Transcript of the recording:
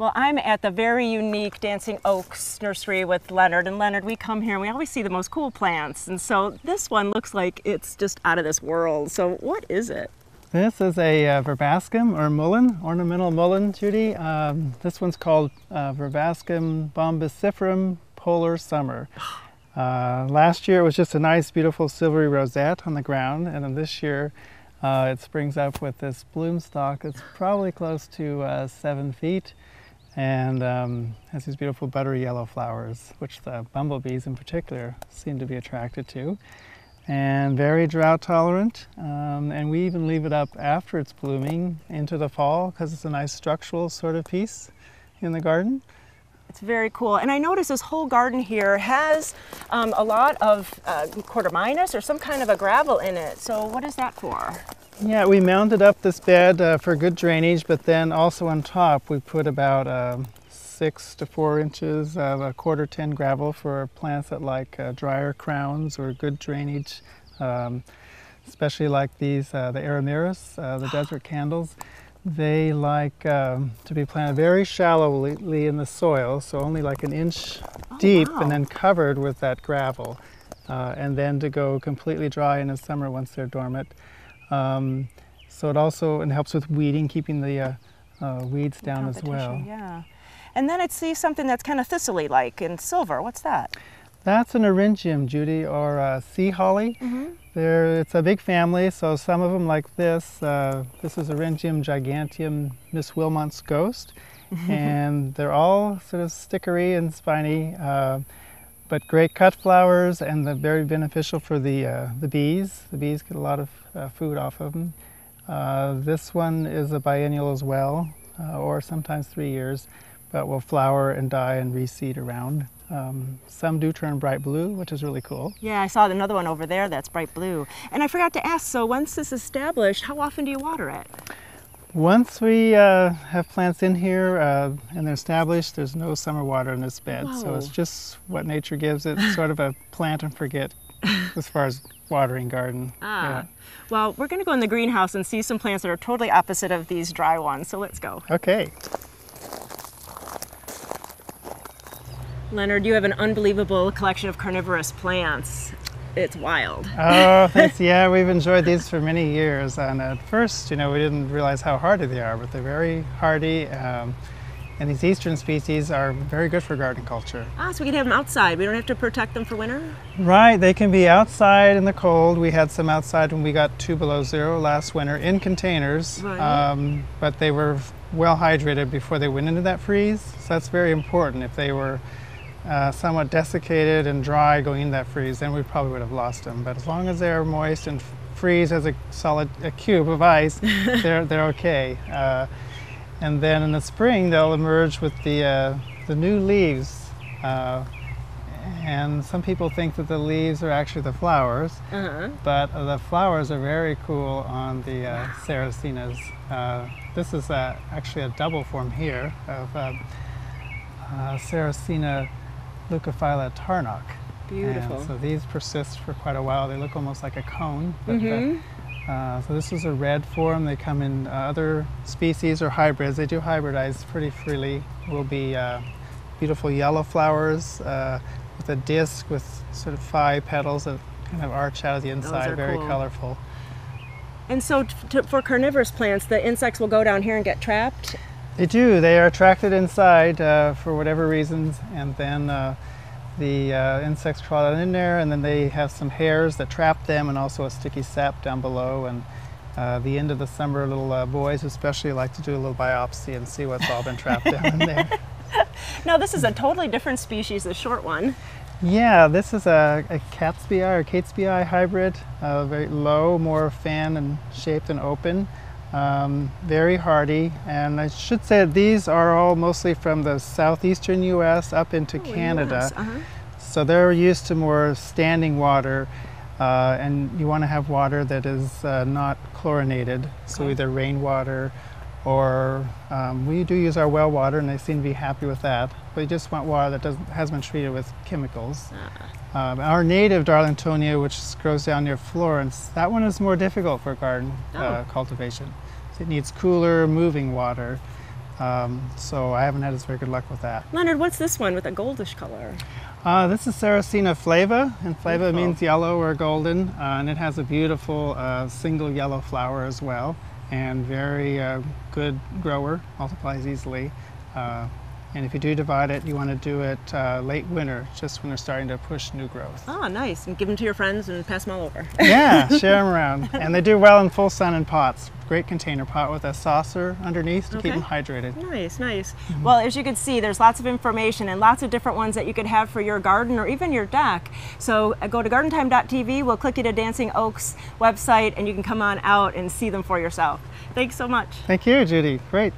Well, I'm at the very unique Dancing Oaks nursery with Leonard. And Leonard, we come here and we always see the most cool plants. And so this one looks like it's just out of this world. So what is it? This is a verbascum or mullein, ornamental mullein, Judy. This one's called Verbascum bombyciferum polar summer. Last year it was just a nice, beautiful silvery rosette on the ground, and then this year it springs up with this bloom stalk that's probably close to 7 feet, and has these beautiful buttery yellow flowers, which the bumblebees in particular seem to be attracted to. And very drought tolerant, and we even leave it up after it's blooming into the fall because it's a nice structural sort of piece in the garden. It's very cool. And I notice this whole garden here has a lot of quarterminus or some kind of a gravel in it. So what is that for? Yeah, we mounded up this bed for good drainage, but then also on top we put about 6 to 4 inches of a quarter tin gravel for plants that like drier crowns or good drainage, especially like these, the Aramiris, the desert candles. They like to be planted very shallowly in the soil, so only like an inch deep, wow. And then covered with that gravel, and then to go completely dry in the summer once they're dormant. So it also helps with weeding, keeping the weeds down as well. Yeah. And then I see something that's kind of thistle-y like in silver. What's that? That's an eryngium, Judy, or sea holly. It's a big family, so some of them like this. This is Eryngium giganteum, Miss Wilmot's ghost, and they're all sort of stickery and spiny, but great cut flowers, and they're very beneficial for the bees. The bees get a lot of food off of them. This one is a biennial as well, or sometimes 3 years, but will flower and die and reseed around. Some do turn bright blue, which is really cool. Yeah, I saw another one over there that's bright blue. And I forgot to ask, so once this is established, how often do you water it? Once we have plants in here and they're established, there's no summer water in this bed. Whoa. So it's just what nature gives it, sort of a plant and forget as far as watering garden. Yeah. Well, we're going to go in the greenhouse and see some plants that are totally opposite of these dry ones. So let's go. Okay. Leonard, you have an unbelievable collection of carnivorous plants. It's wild. Oh, thanks. Yeah, we've enjoyed these for many years. And at first, we didn't realize how hardy they are, but they're very hardy. And these eastern species are very good for garden culture. So we can have them outside. We don't have to protect them for winter? Right. They can be outside in the cold. We had some outside when we got 2 below zero last winter in containers. Right. But they were well hydrated before they went into that freeze. So that's very important. If they were somewhat desiccated and dry going into that freeze, then we probably would have lost them. But as long as they're moist and freeze as a cube of ice, they're okay. And then in the spring they'll emerge with the new leaves. And some people think that the leaves are actually the flowers, but the flowers are very cool on the Sarracenias. This is actually a double form here of Sarracenia Leucophylla tarnock. Beautiful. And so these persist for quite a while. They look almost like a cone. But, so this is a red form. They come in other species or hybrids. They do hybridize pretty freely. Will be beautiful yellow flowers with a disc with sort of 5 petals that kind of arch out of the inside. Very cool. Colorful. And so for carnivorous plants, the insects will go down here and get trapped? They do. They are attracted inside for whatever reasons, and then the insects crawl in there, and then they have some hairs that trap them, and also a sticky sap down below. And the end of the summer, little boys especially like to do a little biopsy and see what's all been trapped down in there. Now this is a totally different species, the short one. Yeah, this is a Catesbii or Catesbii hybrid, very low, more fan and shaped and open. Very hardy, and I should say that these are all mostly from the southeastern U.S. up into Canada. So they're used to more standing water, and you want to have water that is not chlorinated, so either rainwater or we do use our well water, and they seem to be happy with that. But you just want water that hasn't been treated with chemicals. Our native Darlingtonia, which grows down near Florence, that one is more difficult for garden cultivation. So it needs cooler, moving water. So I haven't had as very good luck with that. Leonard, what's this one with a goldish color? This is Sarracenia flava, and flava Beautiful. means yellow or golden, and it has a beautiful single yellow flower as well, and very good grower, multiplies easily. And if you do divide it, you want to do it late winter, just when they're starting to push new growth. Oh, nice. And give them to your friends and pass them all over. Yeah, share them around. And they do well in full sun in pots. Great container pot with a saucer underneath to keep them hydrated. Nice, nice. Well, as you can see, there's lots of information and lots of different ones that you could have for your garden or even your deck. So go to gardentime.tv, we'll click you to Dancing Oaks website, and you can come on out and see them for yourself. Thanks so much. Thank you, Judy. Great.